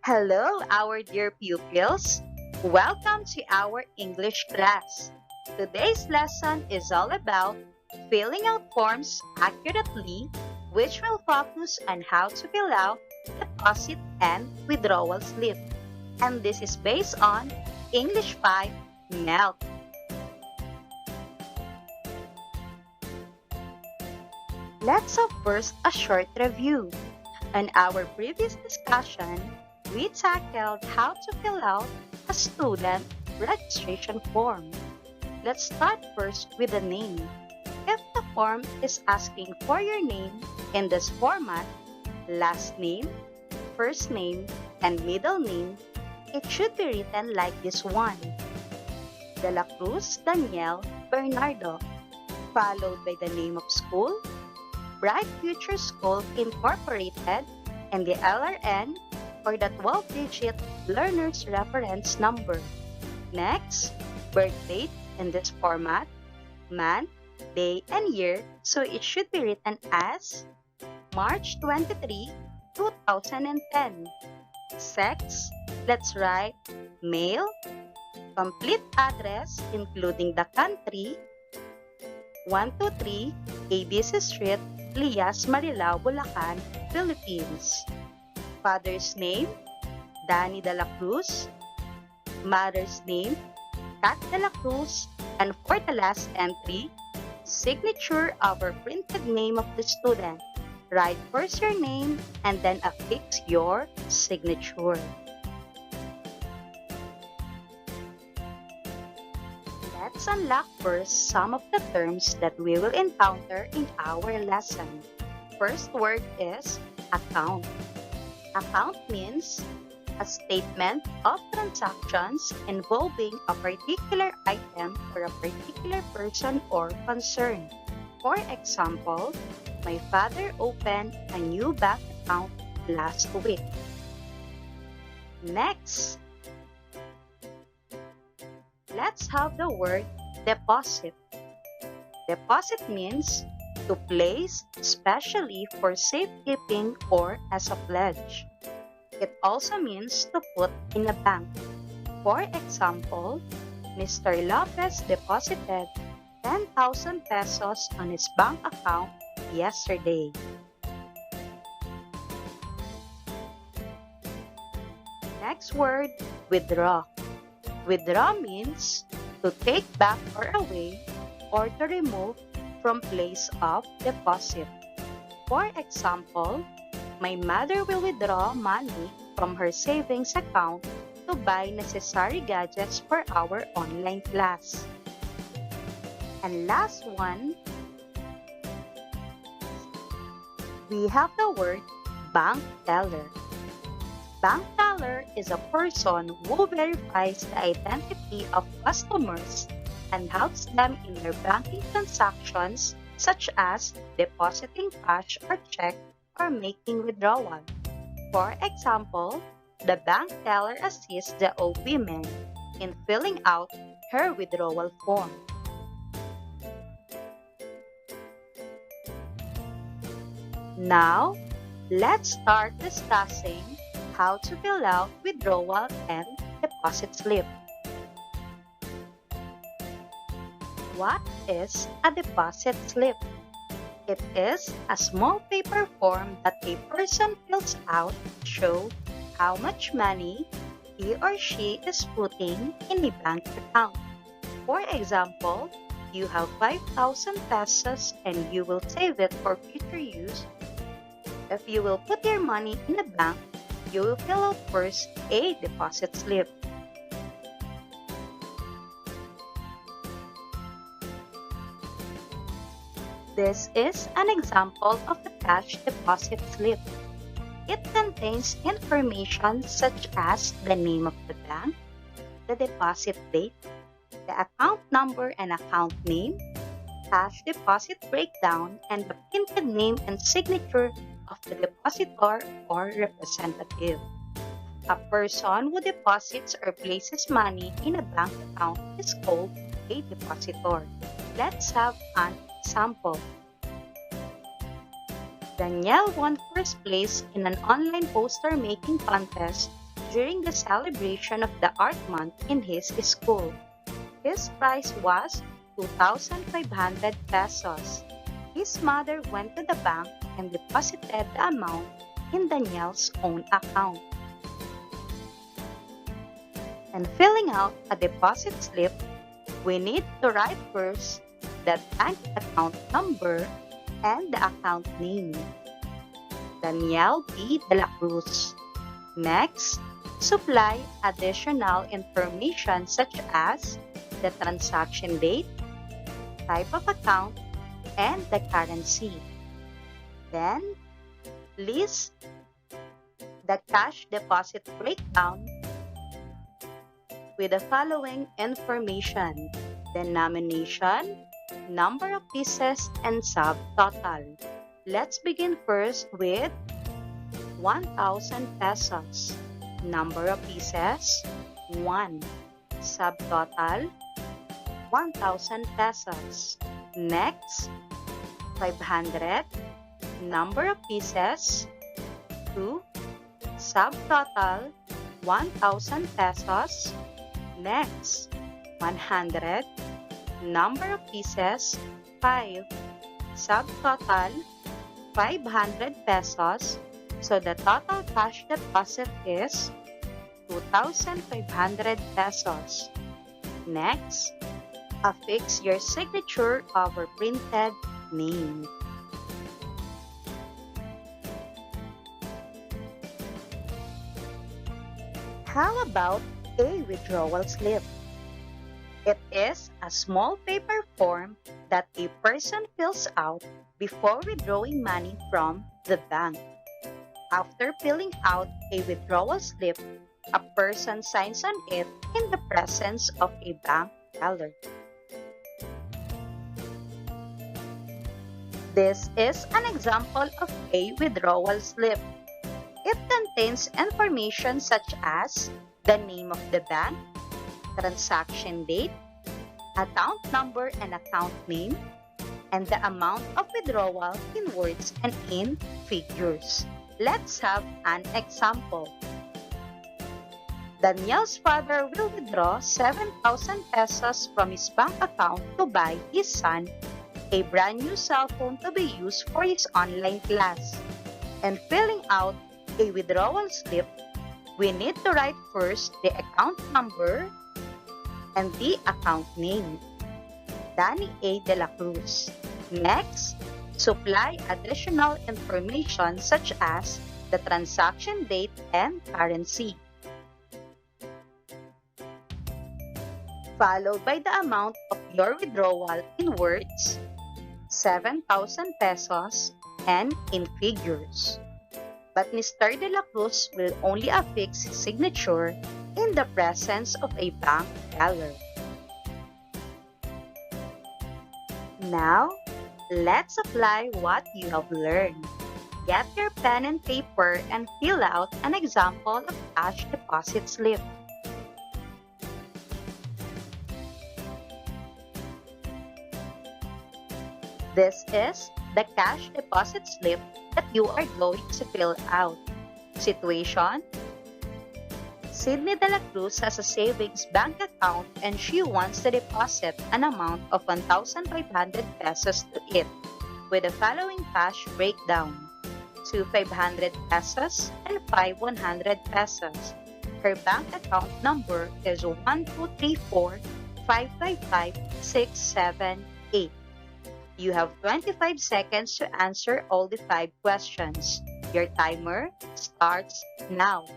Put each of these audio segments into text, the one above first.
Hello, our dear pupils. Welcome to our English class. Today's lesson is all about filling out forms accurately, which will focus on how to fill out deposit and withdrawal slip. And this is based on English 5 MELC. Let's have first a short review. In our previous discussion, we tackled how to fill out a student registration form. Let's start first with the name. If the form is asking for your name in this format, last name, first name, and middle name, it should be written like this one. De la Cruz Daniel Bernardo, followed by the name of school, Bright Future School Incorporated, and the LRN or the 12-digit Learner's Reference Number. Next, birth date in this format, month, day, and year, so it should be written as March 23, 2010. Sex, let's write male, complete address including the country, 123 ABC Street, Lias, Marilao, Bulacan, Philippines. Father's name, Danny de la Cruz. Mother's name, Kat de la Cruz. And for the last entry, signature of our printed name of the student. Write first your name and then affix your signature. Let's unlock first some of the terms that we will encounter in our lesson. First word is account. Account means a statement of transactions involving a particular item or a particular person or concern. For example, my father opened a new bank account last week. Next, let's have the word deposit. Deposit means to place, especially for safekeeping or as a pledge. It also means to put in a bank. For example, Mr. Lopez deposited 10,000 pesos on his bank account yesterday. Next word, withdraw. Withdraw means to take back or away or to remove from place of deposit. For example, my mother will withdraw money from her savings account to buy necessary gadgets for our online class. And last one, we have the word bank teller. Bank teller is a person who verifies the identity of customers and helps them in their banking transactions such as depositing cash or check or making withdrawal. For example, the bank teller assists the old woman in filling out her withdrawal form. Now, let's start discussing how to fill out withdrawal and deposit slip. What is a deposit slip? It is a small paper form that a person fills out to show how much money he or she is putting in a bank account. For example, you have 5,000 pesos and you will save it for future use. If you will put your money in a bank, you will fill out first a deposit slip. This is an example of a cash deposit slip. It contains information such as the name of the bank, the deposit date, the account number and account name, cash deposit breakdown, and the printed name and signature of the depositor or representative. A person who deposits or places money in a bank account is called a depositor. Let's have an example. Danielle won first place in an online poster making contest during the celebration of the Art Month in his school. His prize was 2,500 pesos. His mother went to the bank and deposited the amount in Daniel's own account. And filling out a deposit slip, we need to write first the bank account number and the account name. Daniel B. De La Cruz. Next, supply additional information such as the transaction date, type of account, and the currency. Then, list the cash deposit breakdown with the following information: denomination, number of pieces, and subtotal. Let's begin first with 1,000 pesos. Number of pieces, 1. Subtotal, 1,000 pesos. Next, 500. Number of pieces, 2. Subtotal, 1,000 pesos. Next, 100. Number of pieces, 5. Subtotal, 500 pesos. So the total cash deposit is 2,500 pesos. Next, affix your signature over printed name. How about a withdrawal slip? It is a small paper form that a person fills out before withdrawing money from the bank. After filling out a withdrawal slip, a person signs on it in the presence of a bank teller. This is an example of a withdrawal slip. It contains information such as the name of the bank, transaction date, account number and account name, and the amount of withdrawal in words and in figures. Let's have an example. Daniel's father will withdraw 7,000 pesos from his bank account to buy his son a brand new cell phone to be used for his online class. And filling out a withdrawal slip, we need to write first the account number and the account name. Danny A. De La Cruz. Next, supply additional information such as the transaction date and currency, followed by the amount of your withdrawal in words, 7,000 pesos, and in figures. But Mr. De La Cruz will only affix his signature in the presence of a bank teller. Now, let's apply what you have learned. Get your pen and paper and fill out an example of cash deposit slip. This is the cash deposit slip that you are going to fill out. Situation: Sydney De La Cruz has a savings bank account and she wants to deposit an amount of 1,500 pesos to it, with the following cash breakdown: 2 500 pesos and 5 100 pesos. Her bank account number is 1234 555 678. You have 25 seconds to answer all the 5 questions. Your timer starts now.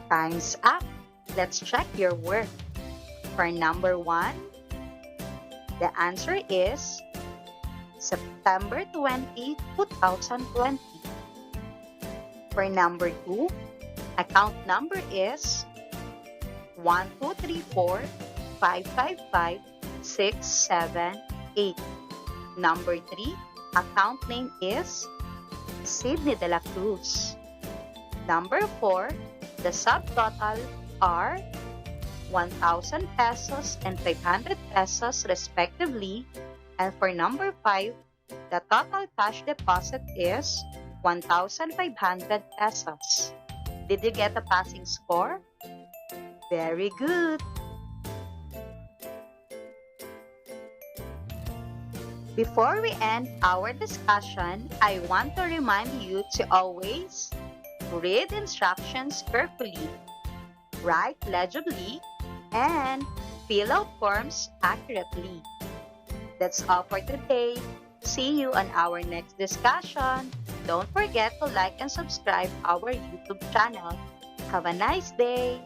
Time's up. Let's check your work. For number 1, the answer is September 20, 2020. For number 2, account number is 1234 555 6, 7, 8. Number 3, account name is Sydney de la Cruz. Number 4, the subtotal are 1,000 pesos and 500 pesos respectively. And for number 5, the total cash deposit is 1,500 pesos. Did you get a passing score? Very good! Before we end our discussion, I want to remind you to always read instructions carefully, write legibly, and fill out forms accurately. That's all for today. See you on our next discussion. Don't forget to like and subscribe our YouTube channel. Have a nice day!